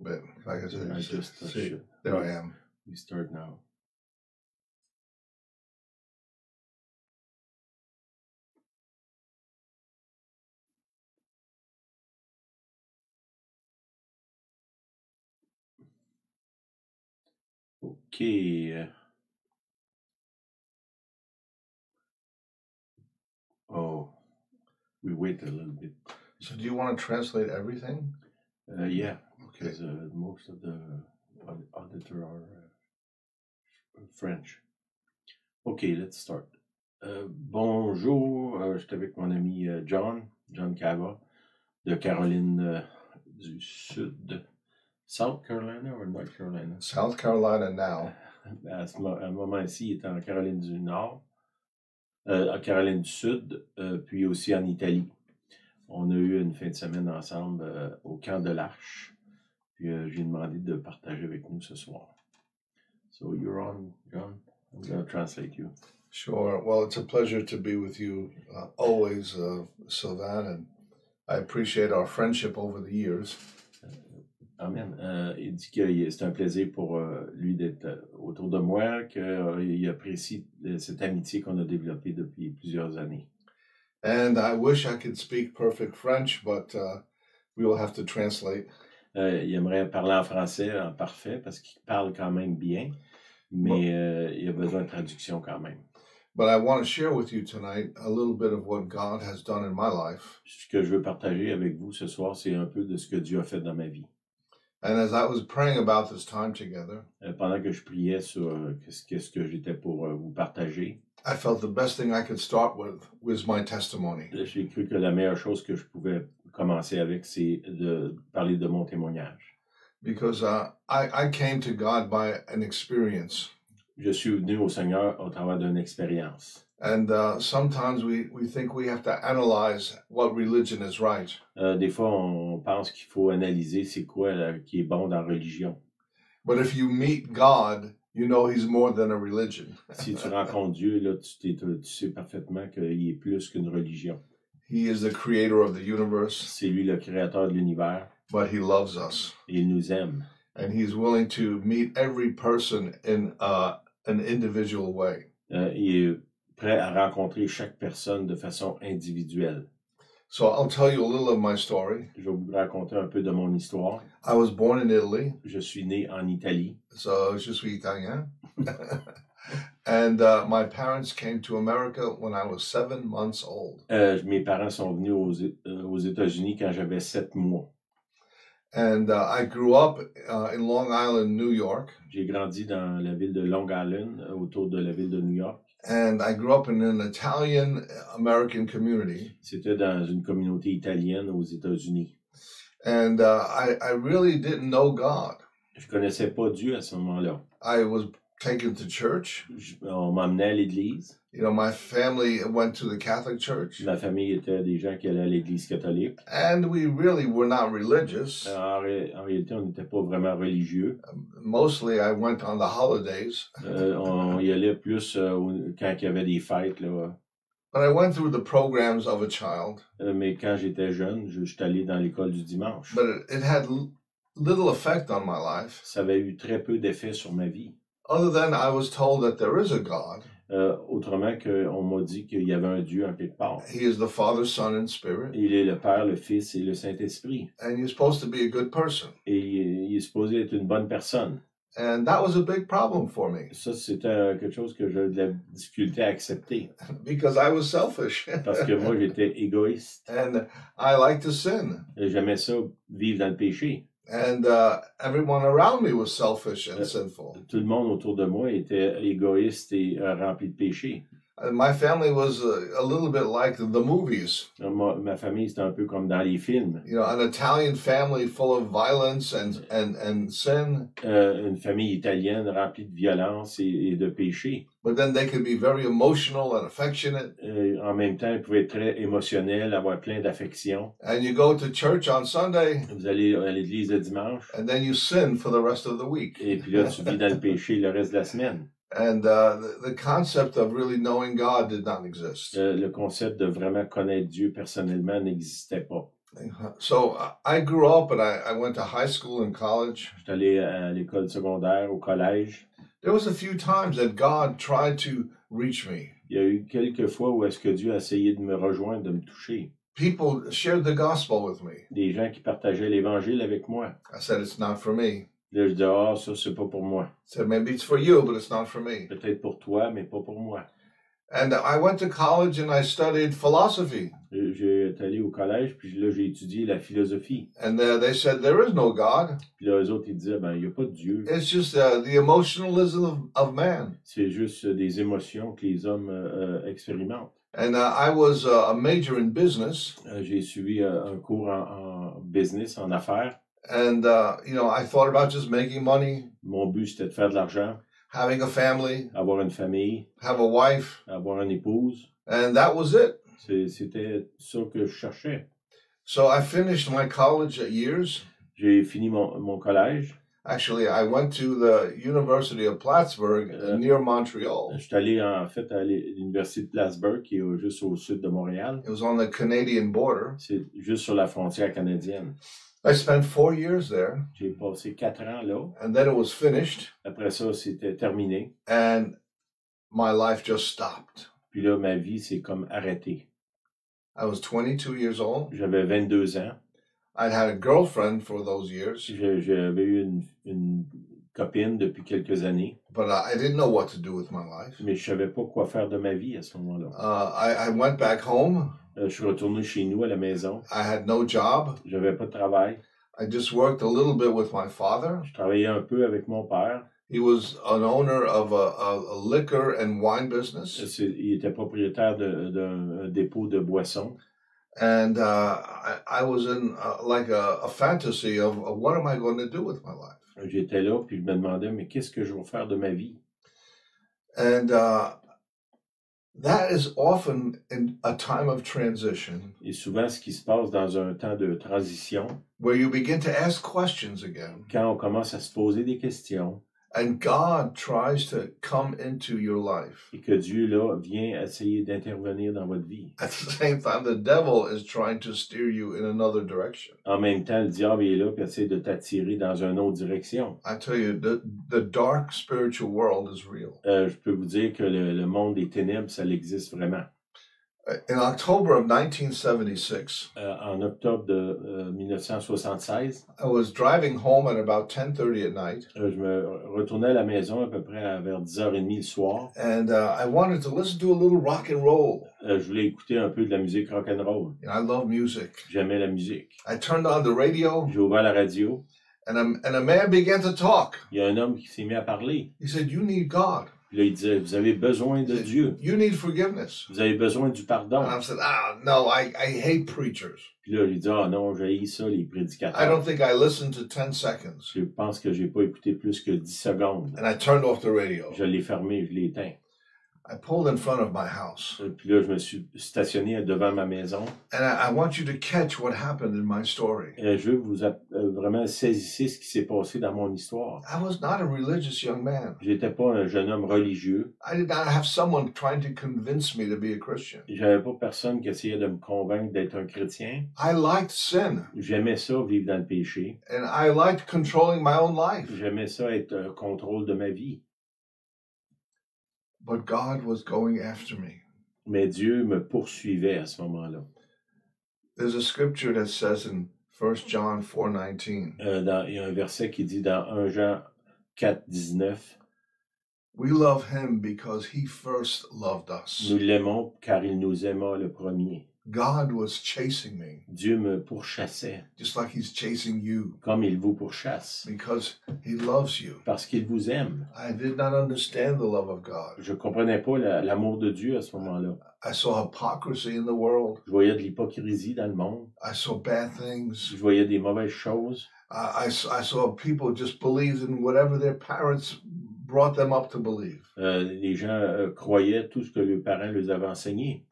But like I said, I just see, it. there I am. We start now. Okay. Oh, we wait a little bit. So, do you want to translate everything? Yeah, Okay. because most of the auditors are French. Okay, let's start. Bonjour, j'étais avec mon ami John Cava, de Caroline du Sud. South Carolina ou North Carolina? South Carolina now. À ce moment-ci, il est en Caroline du Nord, en Caroline du Sud, puis aussi en Italie. On a eu une fin de semaine ensemble au camp de l'Arche. Puis j'ai demandé de partager avec nous ce soir. So you're on, John. I'm going to translate you. Sure. Well, it's a pleasure to be with you always, Sylvain, and I appreciate our friendship over the years. Amen. Il dit que c'est un plaisir pour lui d'être autour de moi, qu'il apprécie cette amitié qu'on a développée depuis plusieurs années. And I wish I could speak perfect French, but we will have to translate. Il aimerait parler en français en parfait parce qu'il parle quand même bien, mais il a besoin de traduction quand même. But I want to share with you tonight a little bit of what God has done in my life. Ce que je veux partager avec vous ce soir, c'est un peu de ce que Dieu a fait dans ma vie. And as I was praying about this time together, pendant que je priais sur qu'est-ce que j'étais pour vous partager, I felt the best thing I could start with was my testimony. J'ai cru que la meilleure chose que je pouvais commencer avec, c'est de parler de mon témoignage. Because I came to God by an experience. Je suis venu au Seigneur au travers d'une expérience. And sometimes we think we have to analyze what religion is right. Des fois, on pense qu'il faut analyser c'est quoi qui est bon dans la religion. But if you meet God, you know He's more than a religion. Si tu rencontres Dieu, là, tu sais parfaitement qu'il est plus qu'une religion. He is the creator of the universe. C'est lui le créateur de l'univers. But He loves us. Il nous aime. And He's willing to meet every person in an individual way. Il est prêt à rencontrer chaque personne de façon individuelle. So I'll tell you a little of my story. Je vais vous raconter un peu de mon histoire. I was born in Italy. Je suis né en Italie. So je suis italien. And my parents came to America when I was 7 months old. Mes parents sont venus aux États-Unis quand j'avais 7 mois. And I grew up in Long Island, New York. J'ai grandi dans la ville de Long Island, autour de la ville de New York. And I grew up in an Italian-American community. C'était dans une communauté italienne aux États-Unis. And I really didn't know God. Je connaissais pas Dieu à ce moment-là. I was taken to church. On m'emmenait à l'église. You know, my family went to the Catholic Church. Ma famille était des gens qui allaient à l'église catholique. And we really were not religious. En réalité, on n'était pas vraiment religieux. Mostly, I went on the holidays. On y allait plus quand il y avait des fêtes, là. But I went through the programs of a child. Mais quand j'étais jeune, je suis allé dans l'école du dimanche. But it had little effect on my life. Ça avait eu très peu d'effet sur ma vie. Other than I was told that there is a God. Autrement qu'on m'a dit qu'il y avait un Dieu en quelque part. He is the Father, Son, and Spirit. Il est le Père, le Fils et le Saint-Esprit. And you're supposed to be a good person. Et il est supposé être une bonne personne. And that was a big problem for me. Ça, c'était quelque chose que j'avais de la difficulté à accepter. Because I was selfish. Parce que moi, j'étais égoïste. And I like to sin. J'aimais ça, vivre dans le péché. And everyone around me was selfish and sinful. Tout le monde autour de moi était égoïste et rempli de péché. My family was a little bit like the movies. Ma famille, c'était un peu comme dans les films. You know, an Italian family full of violence and sin. Une famille italienne remplie de violence et de péché. But then they could be very emotional and affectionate. En même temps, ils pouvaient être très émotionnels, avoir plein d'affection. And you go to church on Sunday. Vous allez à l'église le dimanche. And then you sin for the rest of the week. Et puis là, tu vis dans le péché le reste de la semaine. And the concept of really knowing God did not exist. Le concept de vraiment connaître Dieu personnellement n'existait pas. So I grew up and I went to high school and college. J'étais allé à l'école secondaire, au collège. There was a few times that God tried to reach me. Il y a eu quelques fois où est-ce que Dieu a essayé de me rejoindre, de me toucher. People shared the gospel with me. Des gens qui partageaient l'Évangile avec moi. I said, it's not for me. Là, je dis, ah, ça, c'est pas pour moi. I said, maybe it's for you, but it's not for me. Peut-être pour toi, mais pas pour moi. And I went to college and I studied philosophy. J'ai allé au collège, puis là, j'ai étudié la philosophie. And they said, there is no God. Puis là, eux autres, ils disaient, ben, il n'y a pas de Dieu. It's just the emotionalism of man. C'est juste des émotions que les hommes expérimentent. And I was a major in business. J'ai suivi un cours en business, en affaires. And, I thought about just making money, Mon but, c'était de faire de l'argent, having a family, avoir une famille, have a wife. avoir une épouse. And that was it. C'était ça que je cherchais. So I finished my college years. J'ai fini mon collège. Actually, I went to the University of Plattsburgh near Montreal. Je suis allé, en fait, à l'Université de Plattsburgh, qui est juste au sud de Montréal. It was on the Canadian border. C'est juste sur la frontière canadienne. I spent 4 years there. J'ai passé 4 ans là. And then it was finished. Après ça, c'était terminé. And my life just stopped. Puis là, ma vie s'est comme arrêtée. I was 22 years old. J'avais 22 ans. I'd had a girlfriend for those years. J'avais eu une copine depuis quelques années. But I didn't know what to do with my life. Mais je savais pas quoi faire de ma vie à ce moment-là. I went back home. Je suis retourné chez nous à la maison. I had no job. J'avais pas de travail. I just worked a little bit with my father. Je travaillais un peu avec mon père. He was an owner of a liquor and wine business. Il était propriétaire d'un dépôt de boissons. And I was in like a fantasy of what am I going to do with my life? J'étais là, puis je me demandais, mais qu'est-ce que je vais faire de ma vie? And that is often in a time of transition. Et souvent, ce qui se passe dans un temps de transition, where you begin to ask questions again. Quand on commence à se poser des questions, And God tries to come into your life. Et que Dieu, là, vient essayer d'intervenir dans votre vie. At the same time, the devil is trying to steer you in another direction. En même temps, le diable est là et essaie de t'attirer dans une autre direction. I tell you, the dark spiritual world is real. Je peux vous dire que le monde des ténèbres, ça existe vraiment. In October of 1976, en octobre de 1976, I was driving home at about 10:30 at night. Je me retournais à la maison à peu près vers 10h30 le soir. And I wanted to listen to a little rock and roll. Je voulais écouter un peu de la musique rock and roll. I love music. J'aimais la musique. I turned on the radio. J'ai ouvert la radio. And a man began to talk. Il y a un homme qui s'est mis à parler. He said, "You need God." Puis là, il disait, vous avez besoin de Dieu. You need forgiveness. Vous avez besoin du pardon. And I said, no, I hate preachers. Puis là, il dit, non, j'haïs ça, les prédicateurs. I don't think I listened to 10 seconds. Je pense que j'ai pas écouté plus que 10 secondes. And I turned off the radio. Je l'ai fermé, je l'ai éteint. I pulled in front of my house. Puis là, je me suis stationné devant ma maison. And I want you to catch what happened in my story. Et je veux que vous vraiment saisissiez ce qui s'est passé dans mon histoire. I was not a religious young man. J'étais pas un jeune homme religieux. I did not have someone trying to convince me to be a Christian. J'avais pas personne qui essayait de me convaincre d'être un chrétien. I liked sin. J'aimais ça, vivre dans le péché. And I liked controlling my own life. J'aimais ça, être contrôle de ma vie. But God was going after me. Mais Dieu me poursuivait à ce moment-là. There's a scripture that says in 1 John 4:19. Il y a un verset qui dit dans 1 Jean 4:19. We love him because he first loved us. Nous l'aimons car il nous aima le premier. God was chasing me. Dieu me pourchassait. Just like he's chasing you. Comme il vous pourchasse. Because he loves you. Parce qu'il vous aime. I did not understand the love of God. Je comprenais pas l'amour de Dieu à ce moment-là. I saw hypocrisy in the world. Je voyais de l'hypocrisie dans le monde. I saw bad things. Je voyais des mauvaises choses. I saw people just believe in whatever their parents brought them up to believe. Les gens croyaient tout ce que leurs parents leur avaient enseigné.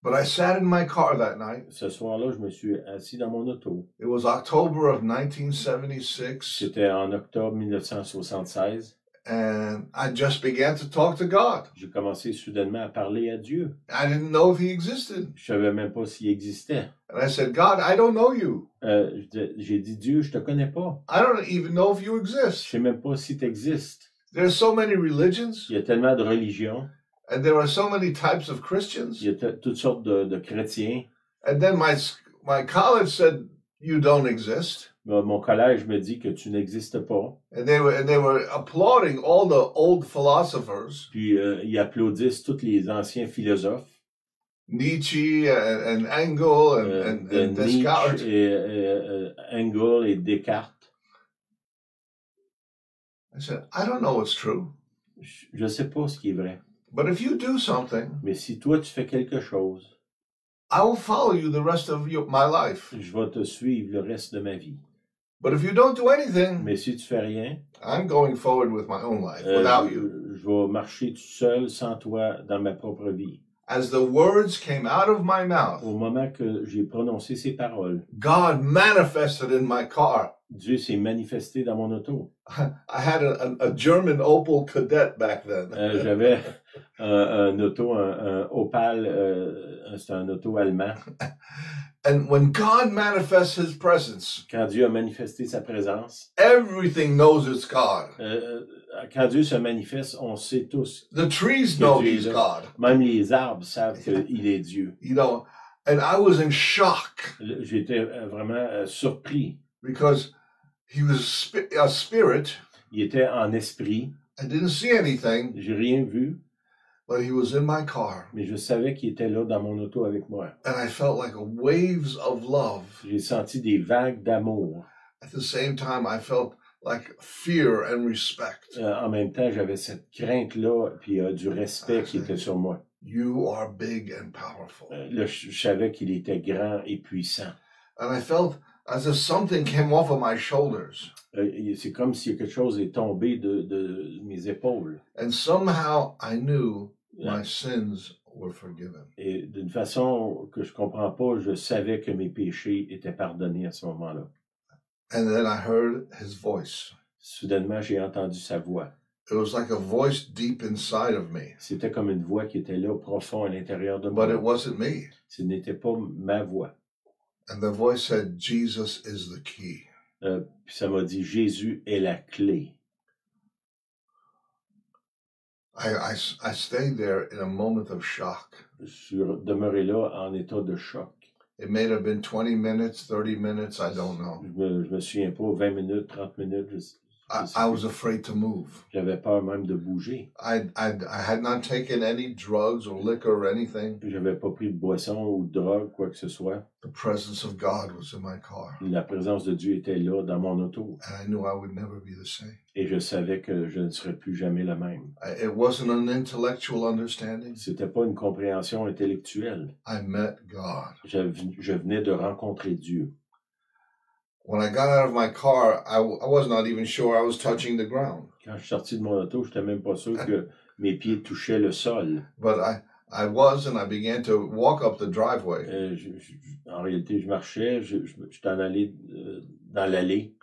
But I sat in my car that night. Ce soir-là, je me suis assis dans mon auto. It was October of 1976. C'était en octobre 1976. And I just began to talk to God. J'ai commencé soudainement à parler à Dieu. I didn't know if he existed. Je savais même pas s'il existait. And I said, God, I don't know you. J'ai dit, Dieu, je te connais pas. I don't even know if you Je exist. sais même pas si tu existes. There's so many religions, Il y a tellement de religions. and there are so many types of Christians. Il y a toutes sortes de chrétiens. And then my college said, you don't exist. Mon collège me dit que tu n'existes pas. And they were applauding all the old philosophers, Puis ils applaudissent tous les anciens philosophes. Nietzsche and Engel and de Descartes. Nietzsche et Engel et Descartes. I said, I don't know what's true. Je sais pas ce qui est vrai. But if you do something, Mais si toi tu fais quelque chose, I will follow you the rest of my life. je vais te suivre le reste de ma vie. But if you don't do anything, Mais si tu fais rien, I'm going forward with my own life without you. je vais marcher tout seul sans toi dans ma propre vie. As the words came out of my mouth, Au moment que j'ai prononcé ces paroles, God manifested in my car. Dieu s'est manifesté dans mon auto. I had a German Opel Kadett back then. J'avais un auto, un Opal, c'est un auto allemand. And when God manifests his presence, Quand Dieu a manifesté sa présence, everything knows it's God. quand Dieu se manifeste, on sait tous. The trees Que know Dieu est he's là. God. Même les arbres savent qu'il est Dieu. You know, and I was in shock J'étais vraiment surpris. because he was a spirit. Il était en esprit. I didn't see anything, J'ai rien vu, but he was in my car. mais je savais qu'il était là dans mon auto avec moi. And I felt like waves of love. J'ai senti des vagues d'amour. At the same time, I felt like fear and respect. En même temps, j'avais cette crainte-là, puis du respect qui était sur moi. You are big and powerful. Là, je savais qu'il était grand et puissant. And I felt as if something came off of my shoulders. C'est comme si quelque chose est tombé de mes épaules. And somehow I knew my sins were forgiven. Et d'une façon que je comprends pas, je savais que mes péchés étaient pardonnés à ce moment-là. And then I heard his voice. Soudainement, j'ai entendu sa voix. It was like a voice deep inside of me, C'était comme une voix qui était là, profond à l'intérieur de but moi. it wasn't me. Ce n'était pas ma voix. And the voice said, Jesus is the key. Puis ça m'a dit, Jésus est la clé. I stayed there in a moment of shock. Je suis demeuré là en état de choc. It may have been 20 minutes, 30 minutes, I don't know. Je me souviens pas, 20 minutes, 30 minutes, je sais I plus. was afraid to move. J'avais peur même de bouger. I had not taken any drugs or liquor or anything. J'avais pas pris de boisson ou de drogue, quoi que ce soit. The presence of God was in my car. La présence de Dieu était là dans mon auto. And I knew I would never be the same. Et je savais que je ne serais plus jamais le même. It wasn't an intellectual understanding. C'était pas une compréhension intellectuelle. I met God. Je venais de rencontrer Dieu. When I got out of my car, I was not even sure I was touching the ground. Quand je suis sorti de mon auto, j'étais même pas sûr que mes pieds touchaient le sol. But I was, and I began to walk up the driveway. En réalité, je marchais, je suis en allé dans l'allée.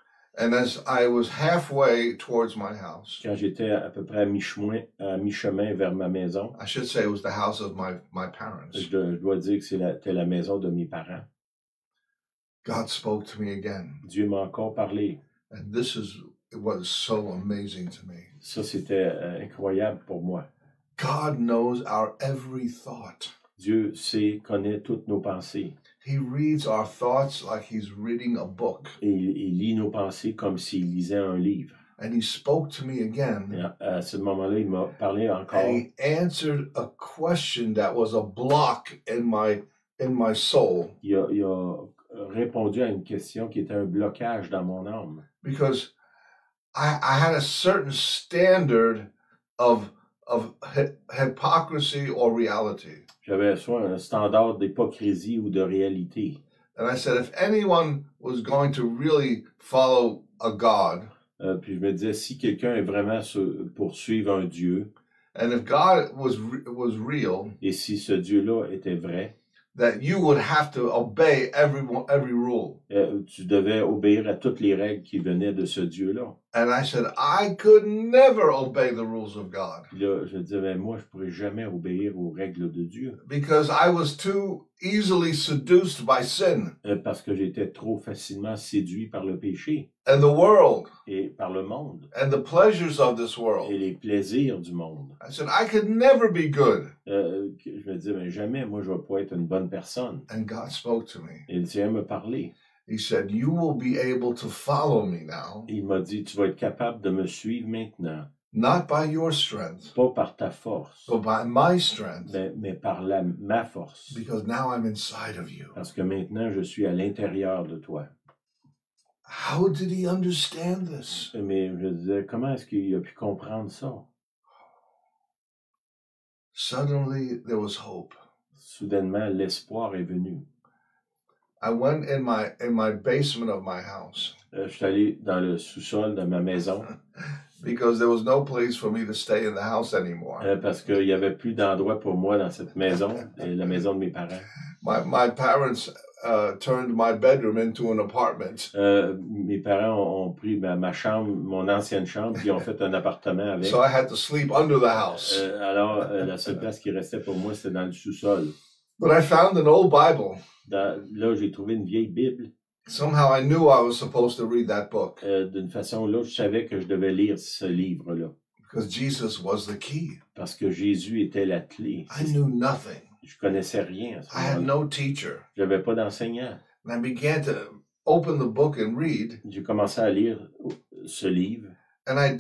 And as I was halfway towards my house, Quand j'étais à peu près à mi-chemin vers ma maison, I should say it was the house of my parents. je dois dire que c'était la maison de mes parents. God spoke to me again. Dieu m'a encore parlé. And this is what is so amazing to me. Ça, c'était incroyable pour moi. God knows our every thought. Dieu connaît toutes nos pensées. He reads our thoughts like he's reading a book. Et il lit nos pensées comme s'il lisait un livre. And he spoke to me again. Et à ce moment-là, il m'a parlé encore. And he answered a question that was a block in my soul. Il a répondu à une question qui était un blocage dans mon âme. Because I had a certain standard of hypocrisy or reality. J'avais soit un standard d'hypocrisie ou de réalité. And I said, if anyone was going to really follow a God, Puis je me disais, si quelqu'un est vraiment pour suivre un Dieu, and if God was real, et si ce Dieu-là était vrai, that you would have to obey every rule. Tu devais obéir à toutes les règles qui venaient de ce Dieu-là. And I said, I could never obey the rules of God Puis là, je disais, ben, moi, je pourrais jamais obéir aux règles de Dieu. because I was too easily seduced by sin Parce que j'étais trop facilement séduit par le péché and the world et par le monde and the pleasures of this et world. les plaisirs du monde. I said, I could never be good. Je me disais, ben, jamais, moi, je vais pas être une bonne personne. And God spoke to me. Et le Seigneur me parlait. He said, you will be able to follow me now, Il m'a dit, tu vas être capable de me suivre maintenant, not by your strength, pas par ta force, but by my strength, mais par ma force. because now I'm inside of you. Parce que maintenant, je suis à l'intérieur de toi. How did he understand this? Mais je disais, comment est-ce qu'il a pu comprendre ça? Suddenly there was hope. Soudainement, l'espoir est venu. I went in my basement of my house Je suis allé dans le sous-sol de ma maison because there was no place for me to stay in the house anymore. parce qu'il n'y avait plus d'endroit pour moi dans cette maison, la maison de mes parents. My parents turned my bedroom into an apartment. Mes parents ont pris ma chambre, mon ancienne chambre, puis ont fait un appartement avec. So I had to sleep under the house. Alors, la seule place qui restait pour moi, c'était dans le sous-sol. But I found an old Bible. Là, j'ai trouvé une vieille Bible. Somehow I knew I was supposed to read that book D'une façon ou l'autre, je savais que je devais lire ce livre-là. because Jesus was the key. Parce que Jésus était la clé. I knew nothing. Je connaissais rien à ce I had moment-là. no teacher. J'avais pas d'enseignant. And I began to open the book and read. J'ai commencé à lire ce livre. And I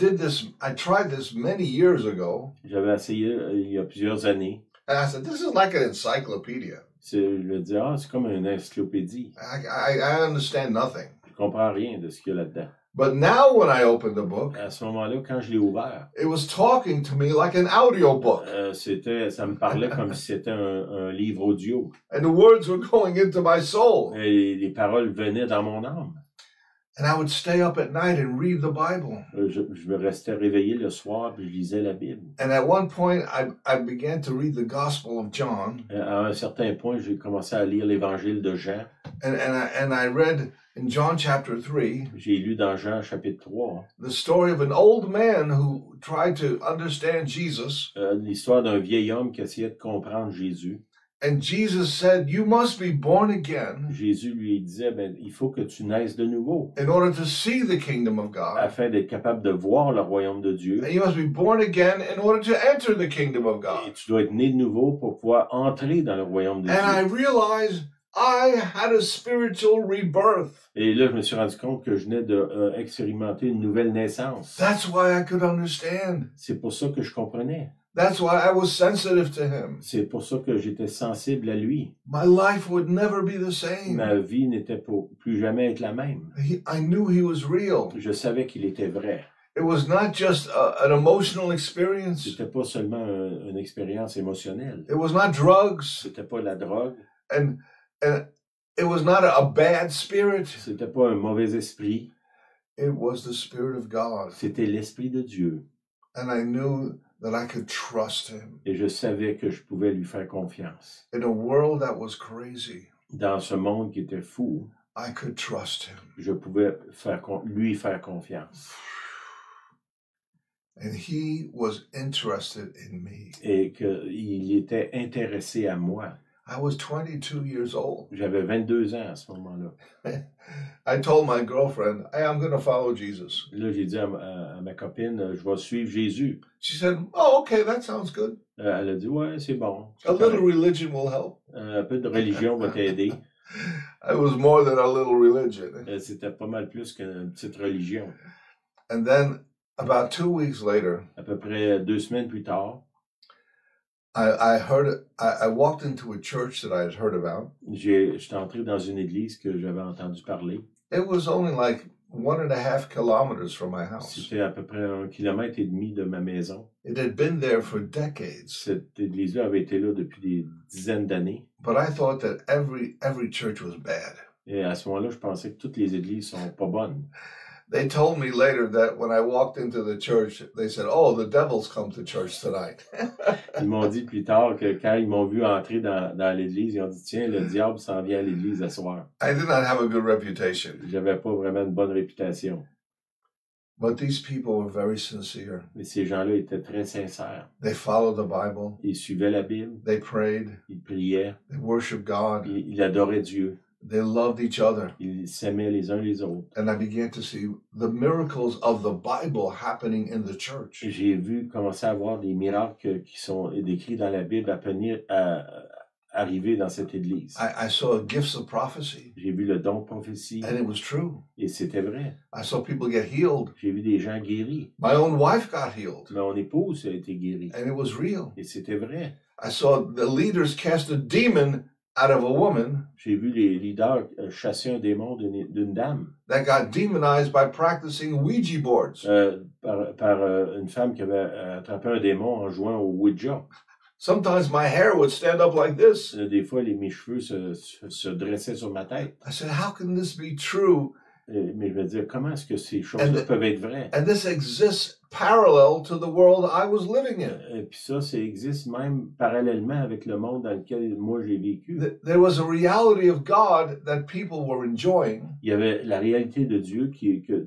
tried this many years ago. J'avais essayé il y a plusieurs années. And I said, this is like an encyclopedia. Je me disais, c'est comme une encyclopédie. I understand nothing. Je comprends rien de ce qu'il y a là-dedans. But now when I opened the book, À ce moment-là, quand je l'ai ouvert, it was talking to me like an audio book. ça me parlait comme si c'était un livre audio. And the words were going into my soul. Et les paroles venaient dans mon âme. And I would stay up at night and read the Bible. Je me restais réveillé le soir puis je lisais la Bible. And at one point, I began to read the Gospel of John. À un certain point, j'ai commencé à lire l'Évangile de Jean. And I read in John chapter 3 J'ai lu dans Jean chapitre 3 the story of an old man who tried to understand Jesus. l'histoire d'un vieil homme qui essayait de comprendre Jésus. And Jesus said, you must be born again Jésus lui disait, il faut que tu naisses de nouveau in order to see the kingdom of God. afin d'être capable de voir le royaume de Dieu. And you must be born again in order to enter the kingdom of Et God. tu dois être né de nouveau pour pouvoir entrer dans le royaume de And I Dieu. realized I had a spiritual rebirth. Et là, je me suis rendu compte que je venais d'expérimenter une nouvelle naissance. That's why I could understand. C'est pour ça que je comprenais. That's why I was sensitive to him. C'est pour ça que j'étais sensible à lui. My life would never be the same. Ma vie n'était pour plus jamais être la même. I knew he was real. Je savais qu'il était vrai. It was not just an emotional experience. C'était pas seulement une expérience émotionnelle. It was not drugs. C'était pas la drogue. And it was not a bad spirit. C'était pas un mauvais esprit. It was the Spirit of God. C'était l'Esprit de Dieu. And I knew that I could trust him. Et je savais que je pouvais lui faire confiance. In a world that was crazy, Dans ce monde qui était fou, I could trust him. je pouvais lui faire confiance. And he was interested in me. Et qu'il était intéressé à moi. I was 22 years old. J'avais 22 ans à ce moment-là. I told my girlfriend, hey, I'm going to follow Jesus. Là, j'ai dit à ma copine, je vais suivre Jésus. She said, oh, okay, that sounds good. Elle a dit, ouais, c'est bon. A little religion will help. Un peu de religion va t'aider. It was more than a little religion. C'était pas mal plus qu'une petite religion. And then about 2 weeks later, À peu près 2 semaines plus tard, I walked into a church that I had heard about. j'étais entré dans une église que j'avais entendu parler. It was only like 1.5 kilometers from my house. C'était à peu près 1,5 kilomètre de ma maison. It had been there for decades. Cette église-là avait été là depuis des dizaines d'années. But I thought that every church was bad. Et à ce moment-là, je pensais que toutes les églises sont pas bonnes. They told me later that when I walked into the church, they said, "Oh, the devil's come to church tonight." Ils m'ont dit plus tard que quand ils m'ont vu entrer dans l'église, ils ont dit, tiens, le diable s'en vient à l'église ce soir. I did not have a good reputation. J'avais pas vraiment une bonne réputation. But these people were very sincere. Mais ces gens-là étaient très sincères. They followed the Bible. Ils suivaient la Bible. They prayed. Ils priaient. They worshiped God. Ils adoraient Dieu. They loved each other. Ils s'aimaient les uns les autres. And I began to see the miracles of the Bible happening in the church. J'ai vu commencer à voir des miracles qui sont décrits dans la Bible à arriver dans cette église. I saw gifts of prophecy. J'ai vu le don de prophétie. And it was true. Et c'était vrai. I saw people get healed. J'ai vu des gens guéris. My own wife got healed. Mon épouse a été guérie. And it was real. Et c'était vrai. I saw the leaders cast a demon out of a woman. J'ai vu les leaders chasser un démon d'une dame. That got demonized by practicing Ouija boards. Par une femme qui avait attrapé un démon en jouant au Ouija. Sometimes my hair would stand up like this. Des fois, mes cheveux se dressaient sur ma tête. I said, how can this be true? Mais je me disais, comment est-ce que ces choses-là peuvent être vraies? And this exists parallel to the world I was living in. Et puis ça existe même parallèlement avec le monde dans lequel moi j'ai vécu. There was a reality of God that people were enjoying. Il y avait la réalité de Dieu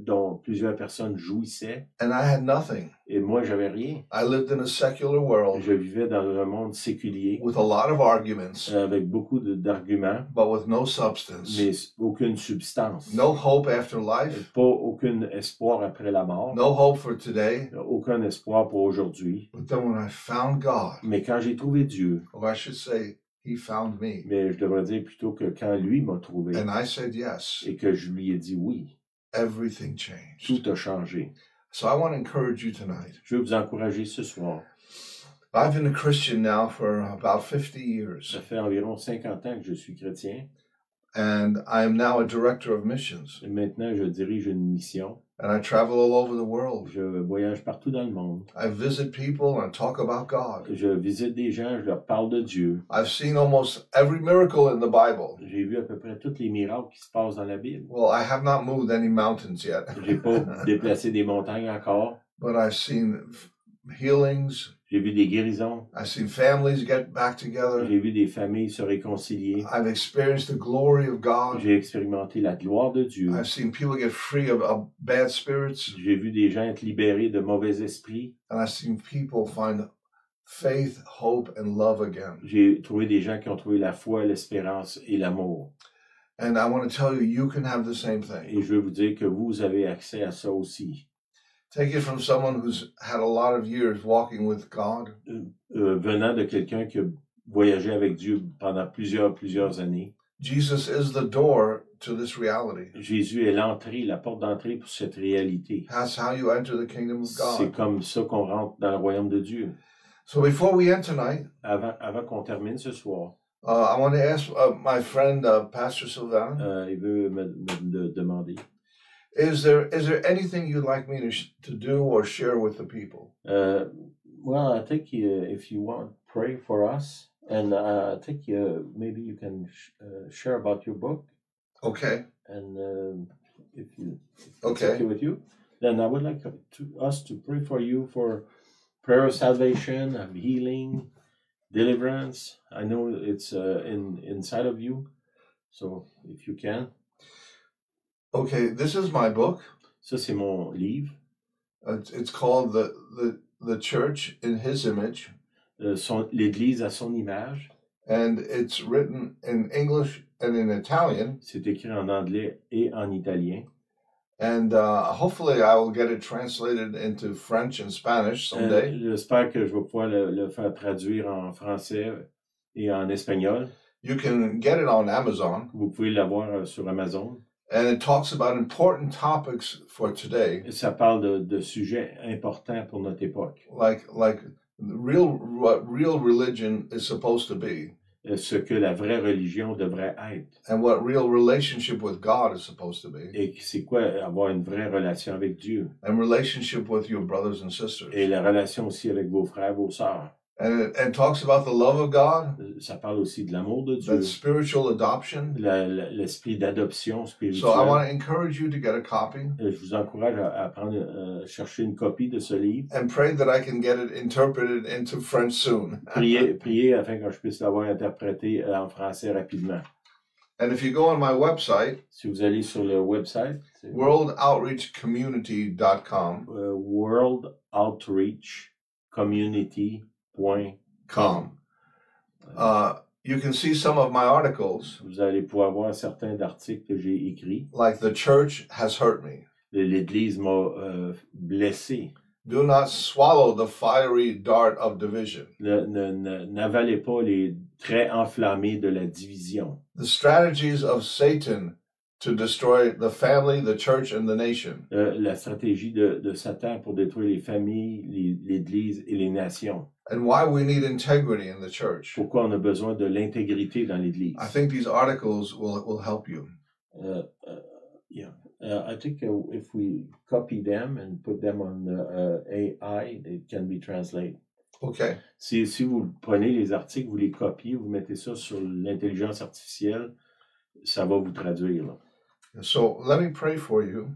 dont plusieurs personnes jouissaient. And I had nothing. Et moi, j'avais rien. I lived in a secular world. Je vivais dans un monde séculier. With a lot of arguments. Avec beaucoup d'arguments. But with no substance. Mais aucune substance. No hope after life. Pas aucun espoir après la mort. No hope for today. Aucun espoir pour aujourd'hui. But then when I found God. Mais quand j'ai trouvé Dieu. Or I should say, He found me. Mais je devrais dire plutôt que quand lui m'a trouvé. And I said yes. Et que je lui ai dit oui. Everything changed. Tout a changé. So I want to encourage you tonight. Je veux vous encourager ce soir. I've been a Christian now for about 50 years. Ça fait environ 50 ans que je suis chrétien. And I am now a director of missions. Et maintenant, je dirige une mission. And I travel all over the world. Je voyage partout dans le monde. I visit people and talk about God. Je visite des gens, je leur parle de Dieu. I've seen almost every miracle in the Bible. J'ai vu à peu près tous les miracles qui se passent dans la Bible. Well, I have not moved any mountains yet. J'ai pas déplacé des montagnes encore. But I've seen healings. J'ai vu des guérisons. I've seen families get back together. J'ai vu des familles se réconcilier. I've experienced the glory of God. J'ai expérimenté la gloire de Dieu. I've seen people get free of bad spirits. J'ai vu des gens être libérés de mauvais esprits. And I've seen people find faith, hope, and love again. J'ai trouvé des gens qui ont trouvé la foi, l'espérance et l'amour. And I want to tell you, you can have the same thing. Et je veux vous dire que vous avez accès à ça aussi. Take it from someone who's had a lot of years walking with God. Venant de quelqu'un qui a voyagé avec Dieu pendant plusieurs années. Jesus is the door to this reality. Jésus est l'entrée, la porte d'entrée pour cette réalité. That's how you enter the kingdom of C'est God. comme ça qu'on rentre dans le royaume de Dieu. So before we end tonight, Avant qu'on termine ce soir, I want to ask my friend, Pastor Sylvain, il veut me demander. Is there anything you'd like me to do or share with the people? Well, I think if you want, pray for us, and I think maybe you can share about your book. Okay. And if it's okay with you, then I would like us to pray for you for prayer of salvation, of healing, deliverance. I know it's inside of you, so if you can. Okay, this is my book. Ça, c'est mon livre. It's called the Church in His Image. L'Église à son image. And it's written in English and in Italian. C'est écrit en anglais et en italien. And hopefully I will get it translated into French and Spanish someday. J'espère que je vais pouvoir le faire traduire en français et en espagnol. You can get it on Amazon. Vous pouvez l'avoir sur Amazon. And it talks about important topics for today. Et ça parle de sujets importants pour notre époque. Like what real religion is supposed to be. Ce que la vraie religion devrait être. And what real relationship with God is supposed to be. Et c'est quoi avoir une vraie relation avec Dieu. And relationship with your brothers and sisters. Et la relation aussi avec vos frères, vos sœurs. And it talks about the love of God, Ça parle aussi de l'amour de Dieu, that spiritual adoption. l'esprit d'adoption So I spirituelle. want to encourage you to get a copy Je vous encourage à prendre, chercher une copie de ce livre. and pray that I can get it interpreted into French soon. Priez afin que je puisse l'avoir interprété en français rapidement. And if you go on my website, Si vous allez sur le website, worldoutreachcommunity.com, worldoutreachcommunity.com. You can see some of my articles, Vous allez pouvoir voir certains articles que j'ai écrits. like "The Church Has Hurt Me." L'Église m'a blessé. Do not swallow the fiery dart of division. N'avalez pas les traits enflammés de la division. The strategies of Satan to destroy the family, the church, and the nation. La stratégie de Satan pour détruire les familles, l'Église et les nations. And why we need integrity in the church. Pourquoi on a besoin de l'intégrité dans l'Église. I think these articles will help you. Yeah. I think if we copy them and put them on AI, it can be translated. Okay. Si vous prenez les articles, vous les copiez, vous mettez ça sur l'intelligence artificielle, ça va vous traduire. Là. So let me pray for you.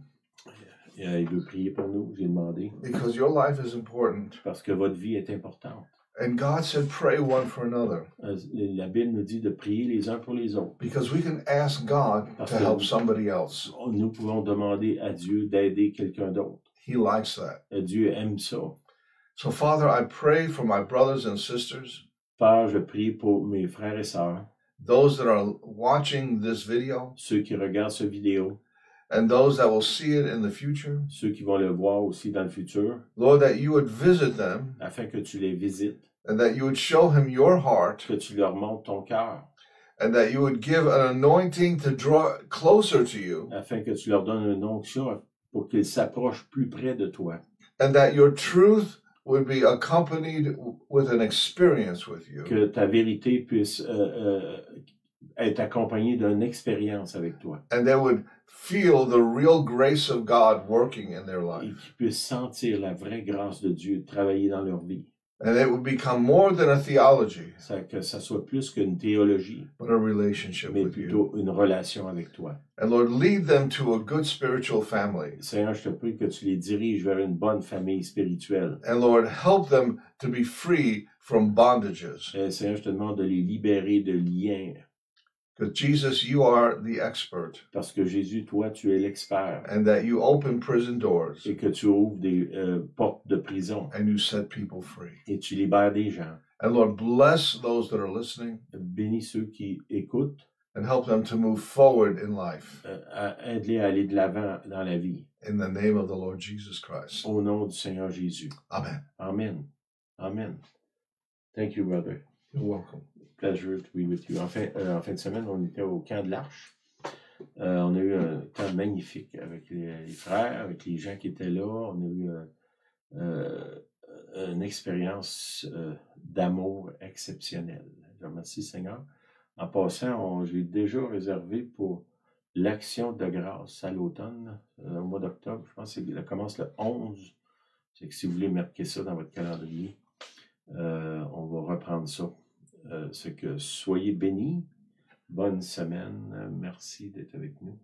Il veut prier pour nous, j'ai demandé. Because your life is important. Parce que votre vie est importante. And God said, pray one for another. La Bible nous dit de prier les uns pour les autres. Because we can ask God to help somebody else. Nous pouvons demander à Dieu d'aider quelqu'un d'autre. He likes that. Dieu aime ça. So Father, I pray for my brothers and sisters. Père, je prie pour mes frères et sœurs. Those that are watching this video. Ceux qui regardent cette vidéo. And those that will see it in the future. Ceux qui vont le voir aussi dans le futur. Lord, that you would visit them. Afin que tu les visites. And that you would show him your heart. Que tu leur montres ton cœur. And that you would give an anointing to draw closer to you. Afin que tu leur donnes une onction pour qu'ils s'approchent plus près de toi. And that your truth would be accompanied with an experience with you. Que ta vérité puisse être accompagnée d'une expérience avec toi. And they would feel the real grace of God working in their life. Et qu'ils puissent sentir la vraie grâce de Dieu travailler dans leur vie. And it would become more than a theology. Que ça soit plus qu'une théologie. But a relationship mais with plutôt you. Une relation avec toi. And Lord, lead them to a good spiritual family. Seigneur, je te prie que tu les diriges vers une bonne famille spirituelle. And Lord, help them to be free from bondages. Seigneur, je te demande de les libérer de liens. Because Jesus, you are the expert. Parce que Jésus, toi, tu es l'expert. And that you open prison doors. Et que tu ouvres des portes de prison. And you set people free. Et tu libères des gens. And Lord, bless those that are listening. Bénis ceux qui écoutent. And help them to move forward in life. Aide-les à aller de l'avant dans la vie. In the name of the Lord Jesus Christ. Au nom du Seigneur Jésus. Amen. Amen. Amen. Thank you, brother. You're welcome. Pleasure to be with you. En fin de semaine, on était au camp de l'Arche. On a eu un temps magnifique avec les frères, avec les gens qui étaient là. On a eu une expérience d'amour exceptionnelle. Je remercie le Seigneur. En passant, j'ai déjà réservé pour l'Action de grâce à l'automne, au mois d'octobre. Je pense que ça commence le 11. C'est que si vous voulez marquer ça dans votre calendrier, on va reprendre ça. C'est que soyez bénis. Bonne semaine. Merci d'être avec nous.